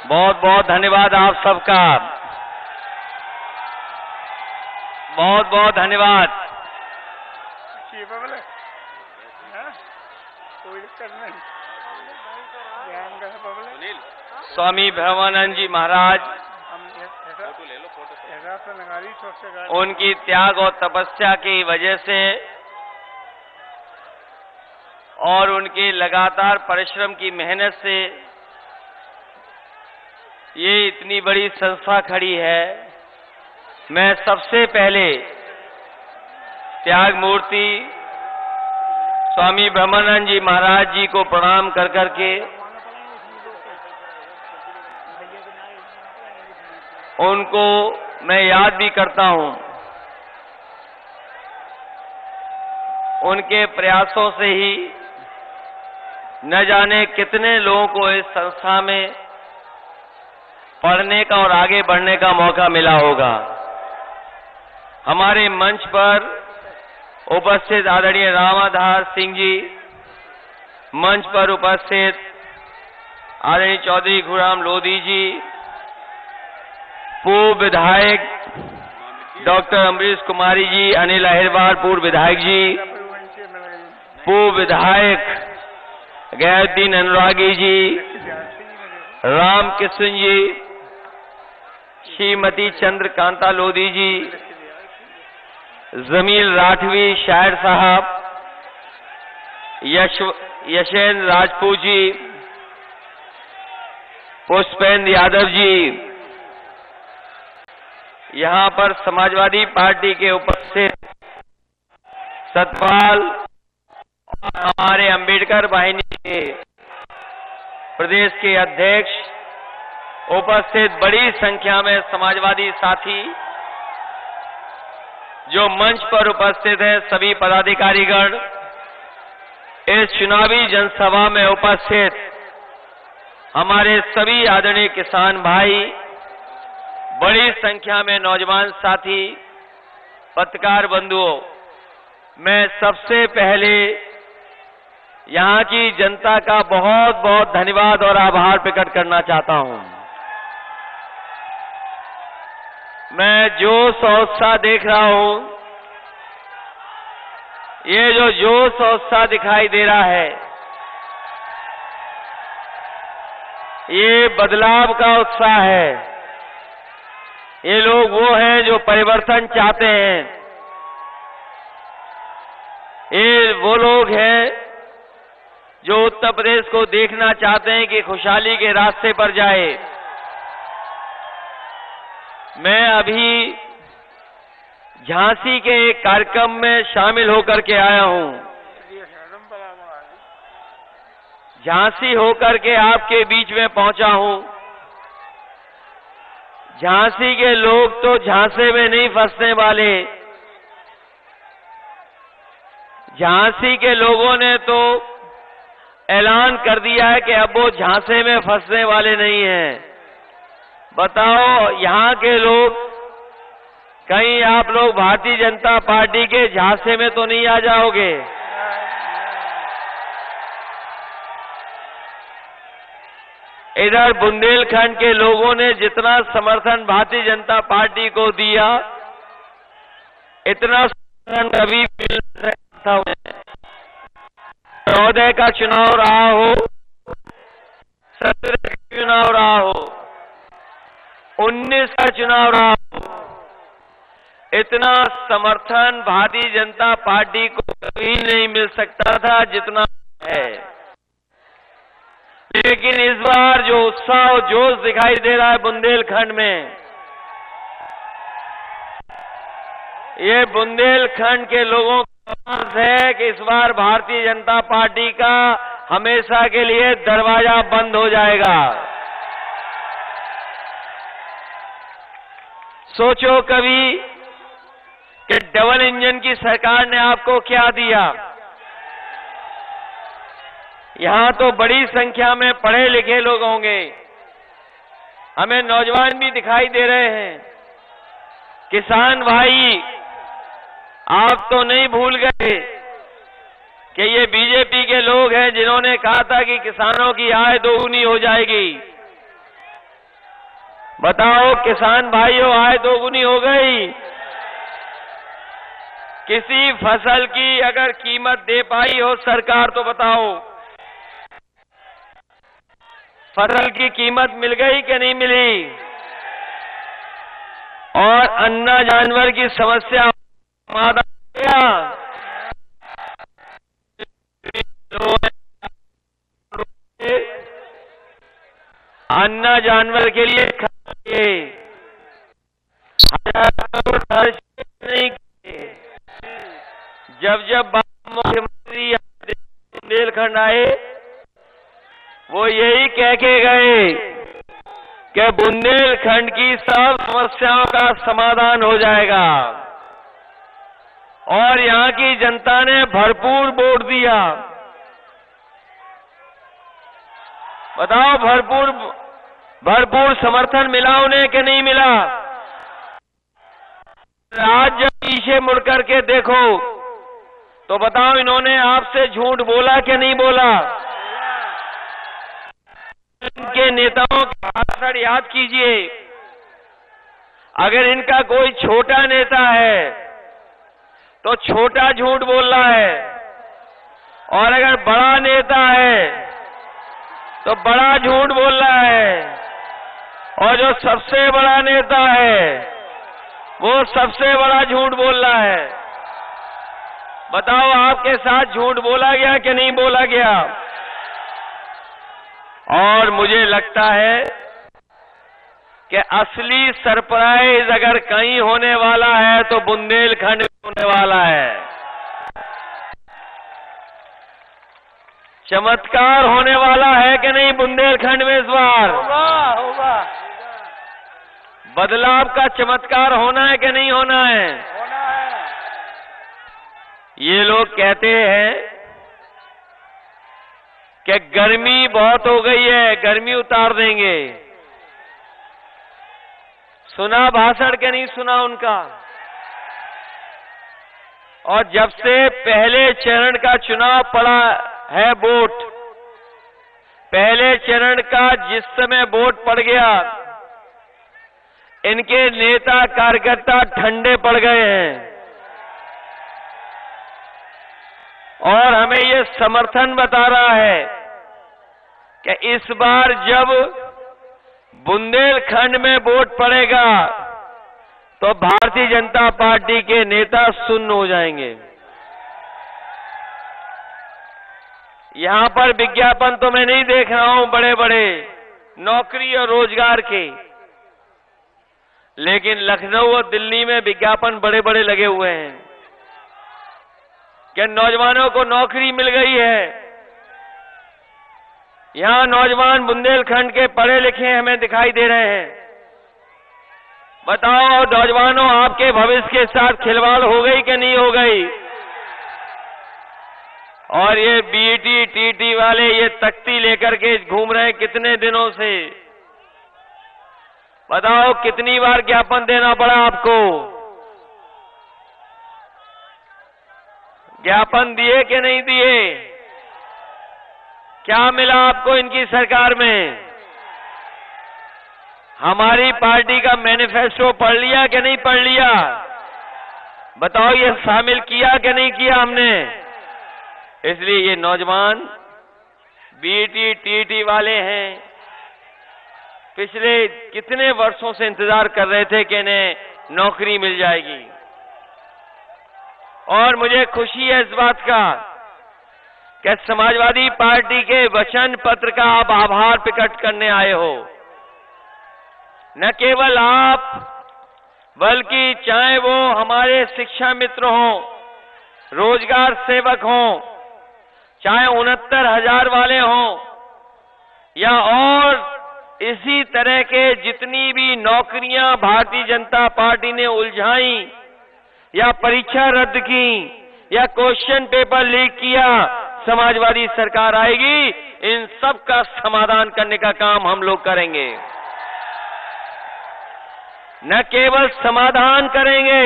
बहुत बहुत धन्यवाद आप सबका, बहुत बहुत धन्यवाद। स्वामी भ्रमानंद जी महाराज, उनकी त्याग और तपस्या की वजह से और उनके लगातार परिश्रम की मेहनत से ये इतनी बड़ी संस्था खड़ी है। मैं सबसे पहले त्याग मूर्ति स्वामी भ्रमानंद जी महाराज जी को प्रणाम कर करके उनको मैं याद भी करता हूं। उनके प्रयासों से ही न जाने कितने लोगों को इस संस्था में पढ़ने का और आगे बढ़ने का मौका मिला होगा। हमारे मंच पर उपस्थित आदरणीय रामाधार सिंह जी, मंच पर उपस्थित आदरणीय चौधरी घुराम लोधी जी, पूर्व विधायक डॉक्टर अमरीश कुमारी जी, अनिल अहिरवार पूर्व विधायक जी, पूर्व विधायक गैरुद्दीन अनुरागी जी, राम किशन जी, श्रीमती चंद्रकांता लोधी जी, जमील राठवी शायर साहब, यशेंद्र राजपूत जी, पुष्पेंद्र यादव जी, यहां पर समाजवादी पार्टी के उपस्थित सतपाल और हमारे अंबेडकर वाहिनी के प्रदेश के अध्यक्ष, उपस्थित बड़ी संख्या में समाजवादी साथी जो मंच पर उपस्थित हैं, सभी पदाधिकारीगण, इस चुनावी जनसभा में उपस्थित हमारे सभी आदरणीय किसान भाई, बड़ी संख्या में नौजवान साथी, पत्रकार बंधुओं, मैं सबसे पहले यहां की जनता का बहुत बहुत धन्यवाद और आभार प्रकट करना चाहता हूं। मैं जोश और उत्साह देख रहा हूं, ये जो जोश और उत्साह दिखाई दे रहा है, ये बदलाव का उत्साह है। ये लोग वो हैं जो परिवर्तन चाहते हैं। ये वो लोग हैं जो उत्तर प्रदेश को देखना चाहते हैं कि खुशहाली के रास्ते पर जाए। मैं अभी झांसी के एक कार्यक्रम में शामिल होकर के आया हूं। झांसी होकर के आपके बीच में पहुंचा हूं। झांसी के लोग तो झांसे में नहीं फंसने वाले। झांसी के लोगों ने तो ऐलान कर दिया है कि अब वो झांसे में फंसने वाले नहीं हैं। बताओ, यहां के लोग, कहीं आप लोग भारतीय जनता पार्टी के झांसे में तो नहीं आ जाओगे? इधर बुंदेलखंड के लोगों ने जितना समर्थन भारतीय जनता पार्टी को दिया, इतना समर्थन कभी मिल नहीं सकता। 14 का चुनाव रहा हो, 17 का चुनाव रहा हो, 19 का चुनाव रहा हो, इतना समर्थन भारतीय जनता पार्टी को कभी नहीं मिल सकता था जितना है। लेकिन इस बार जो उत्साह और जोश दिखाई दे रहा है बुंदेलखंड में, ये बुंदेलखंड के लोगों का आस है कि इस बार भारतीय जनता पार्टी का हमेशा के लिए दरवाजा बंद हो जाएगा। सोचो कभी कि डबल इंजन की सरकार ने आपको क्या दिया। यहां तो बड़ी संख्या में पढ़े लिखे लोग होंगे, हमें नौजवान भी दिखाई दे रहे हैं। किसान भाई, आप तो नहीं भूल गए कि ये बीजेपी के लोग हैं जिन्होंने कहा था कि किसानों की आय दोगुनी हो जाएगी। बताओ किसान भाइयों, आय दोगुनी हो गई। किसी फसल की अगर कीमत दे पाई हो सरकार तो बताओ, फसल की कीमत मिल गई कि नहीं मिली? और अन्ना जानवर की समस्या समाधान हो गया? अन्ना जानवर के लिए खर्च नहीं किए। जब मुख्यमंत्री बुंदेलखंड आए, वो यही कह के गए कि बुंदेलखंड की सब समस्याओं का समाधान हो जाएगा, और यहां की जनता ने भरपूर वोट दिया। बताओ, भरपूर समर्थन मिला उन्हें कि नहीं मिला? आज जब पीछे मुड़ करके देखो तो बताओ, इन्होंने आपसे झूठ बोला कि नहीं बोला? इनके नेताओं का भाषण याद कीजिए। अगर इनका कोई छोटा नेता है तो छोटा झूठ बोल रहा है, और अगर बड़ा नेता है तो बड़ा झूठ बोल रहा है, और जो सबसे बड़ा नेता है वो सबसे बड़ा झूठ बोल रहा है। बताओ, आपके साथ झूठ बोला गया कि नहीं बोला गया? और मुझे लगता है कि असली सरप्राइज अगर कहीं होने वाला है तो बुंदेलखंड में होने वाला है। चमत्कार होने वाला है कि नहीं बुंदेलखंड में इस बार? होगा। बदलाव का चमत्कार होना है कि नहीं होना है? होना है। ये लोग कहते हैं कि गर्मी बहुत हो गई है, गर्मी उतार देंगे। सुना भाषण के नहीं सुना उनका? और जब से पहले चरण का चुनाव पड़ा है वोट, पहले चरण का जिस समय वोट पड़ गया, इनके नेता कार्यकर्ता ठंडे पड़ गए हैं, और हमें ये समर्थन बता रहा है कि इस बार जब बुंदेलखंड में वोट पड़ेगा तो भारतीय जनता पार्टी के नेता सुन्न हो जाएंगे। यहां पर विज्ञापन तो मैं नहीं देख रहा हूं बड़े बड़े नौकरी और रोजगार के, लेकिन लखनऊ और दिल्ली में विज्ञापन बड़े बड़े लगे हुए हैं कि नौजवानों को नौकरी मिल गई है। यहां नौजवान बुंदेलखंड के पढ़े लिखे हमें दिखाई दे रहे हैं। बताओ नौजवानों, आपके भविष्य के साथ खिलवाड़ हो गई कि नहीं हो गई? और ये बीटी टीटी वाले ये तख्ती लेकर के घूम रहे हैं कितने दिनों से। बताओ कितनी बार ज्ञापन देना पड़ा आपको? ज्ञापन दिए कि नहीं दिए? क्या मिला आपको इनकी सरकार में? हमारी पार्टी का मैनिफेस्टो पढ़ लिया कि नहीं पढ़ लिया? बताओ ये शामिल किया कि नहीं किया हमने? इसलिए ये नौजवान बीटी टीटी वाले हैं, पिछले कितने वर्षों से इंतजार कर रहे थे कि इन्हें नौकरी मिल जाएगी। और मुझे खुशी है इस बात का कि समाजवादी पार्टी के वचन पत्र का आप आभार प्रकट करने आए हो। न केवल आप, बल्कि चाहे वो हमारे शिक्षा मित्र हों, रोजगार सेवक हों, चाहे 69,000 वाले हों, या और इसी तरह के जितनी भी नौकरियां भारतीय जनता पार्टी ने उलझाई या परीक्षा रद्द की या क्वेश्चन पेपर लीक किया, समाजवादी सरकार आएगी, इन सब का समाधान करने का काम हम लोग करेंगे। न केवल समाधान करेंगे,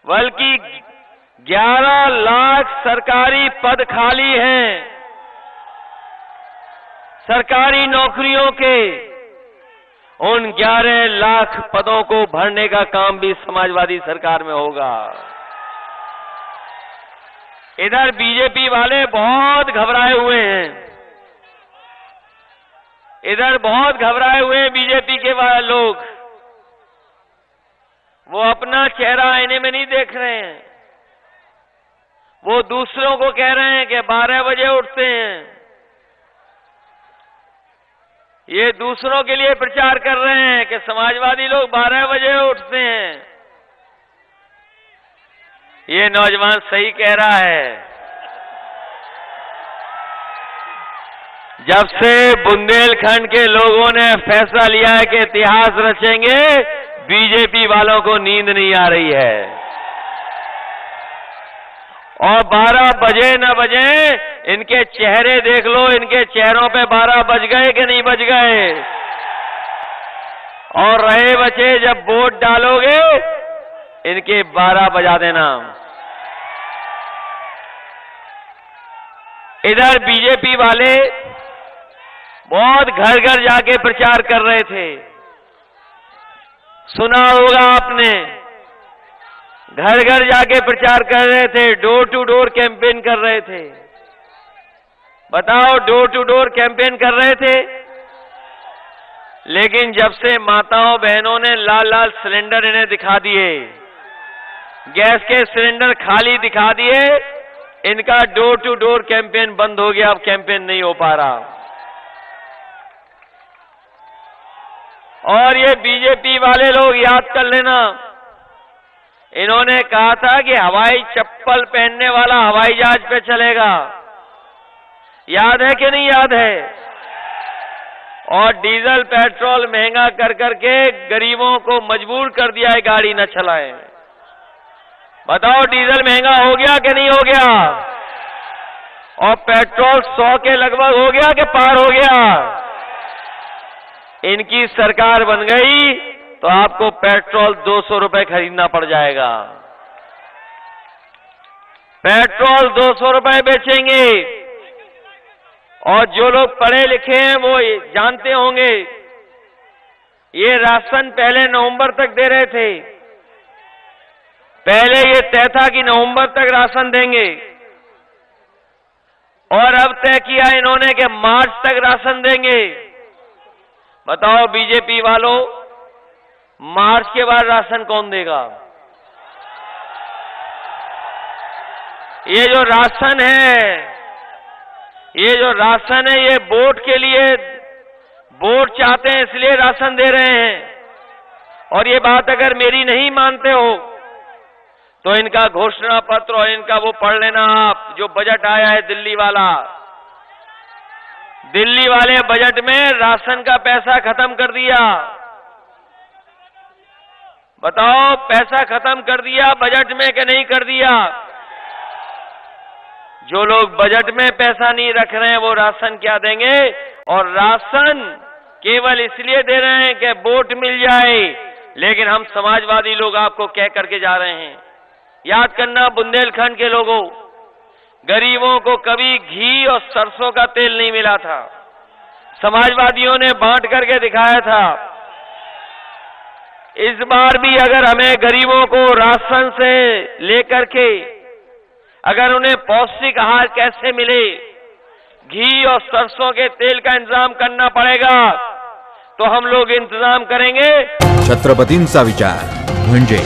बल्कि 11 लाख सरकारी पद खाली हैं सरकारी नौकरियों के, उन 11 लाख पदों को भरने का काम भी समाजवादी सरकार में होगा। इधर बीजेपी वाले बहुत घबराए हुए हैं, इधर बहुत घबराए हुए हैं बीजेपी के लोग। वो अपना चेहरा आईने में नहीं देख रहे हैं, वो दूसरों को कह रहे हैं कि 12 बजे उठते हैं। ये दूसरों के लिए प्रचार कर रहे हैं कि समाजवादी लोग 12 बजे उठते हैं। ये नौजवान सही कह रहा है। जब से बुंदेलखंड के लोगों ने फैसला लिया है कि इतिहास रचेंगे, बीजेपी वालों को नींद नहीं आ रही है। और 12 बजे न बजे, इनके चेहरे देख लो, इनके चेहरों पे 12 बज गए कि नहीं बज गए। और रहे बचे जब वोट डालोगे, इनके 12 बजा देना। इधर बीजेपी वाले बहुत घर घर जाके प्रचार कर रहे थे, सुना होगा आपने। घर घर जाके प्रचार कर रहे थे, डोर टू डोर कैंपेन कर रहे थे। बताओ, डोर टू डोर कैंपेन कर रहे थे, लेकिन जब से माताओं बहनों ने लाल लाल सिलेंडर इन्हें दिखा दिए, गैस के सिलेंडर खाली दिखा दिए, इनका डोर टू डोर कैंपेन बंद हो गया। अब कैंपेन नहीं हो पा रहा। और ये बीजेपी वाले लोग याद कर लेना, इन्होंने कहा था कि हवाई चप्पल पहनने वाला हवाई जहाज पे चलेगा। याद है कि नहीं याद है? और डीजल पेट्रोल महंगा कर करके गरीबों को मजबूर कर दिया है गाड़ी न चलाएं। बताओ, डीजल महंगा हो गया कि नहीं हो गया? और पेट्रोल 100 के लगभग हो गया कि पार हो गया? इनकी सरकार बन गई तो आपको पेट्रोल 200 रुपए खरीदना पड़ जाएगा। पेट्रोल 200 रुपए बेचेंगे। और जो लोग पढ़े लिखे हैं वो जानते होंगे, ये राशन पहले नवंबर तक दे रहे थे। पहले ये तय था कि नवंबर तक राशन देंगे, और अब तय किया इन्होंने कि मार्च तक राशन देंगे। बताओ बीजेपी वालों, मार्च के बाद राशन कौन देगा? ये जो राशन है, ये वोट के लिए, वोट चाहते हैं इसलिए राशन दे रहे हैं। और ये बात अगर मेरी नहीं मानते हो तो इनका घोषणा पत्र और इनका वो पढ़ लेना आप, जो बजट आया है दिल्ली वाला। दिल्ली वाले बजट में राशन का पैसा खत्म कर दिया। बताओ, पैसा खत्म कर दिया बजट में कि नहीं कर दिया? जो लोग बजट में पैसा नहीं रख रहे हैं वो राशन क्या देंगे? और राशन केवल इसलिए दे रहे हैं कि वोट मिल जाए, लेकिन हम समाजवादी लोग आपको कह करके जा रहे हैं। याद करना बुंदेलखंड के लोगों, गरीबों को कभी घी और सरसों का तेल नहीं मिला था, समाजवादियों ने बांट करके दिखाया था। इस बार भी अगर हमें गरीबों को राशन से लेकर के अगर उन्हें पौष्टिक आहार कैसे मिले, घी और सरसों के तेल का इंतजाम करना पड़ेगा, तो हम लोग इंतजाम करेंगे। छत्रपतींचा विचार म्हणजे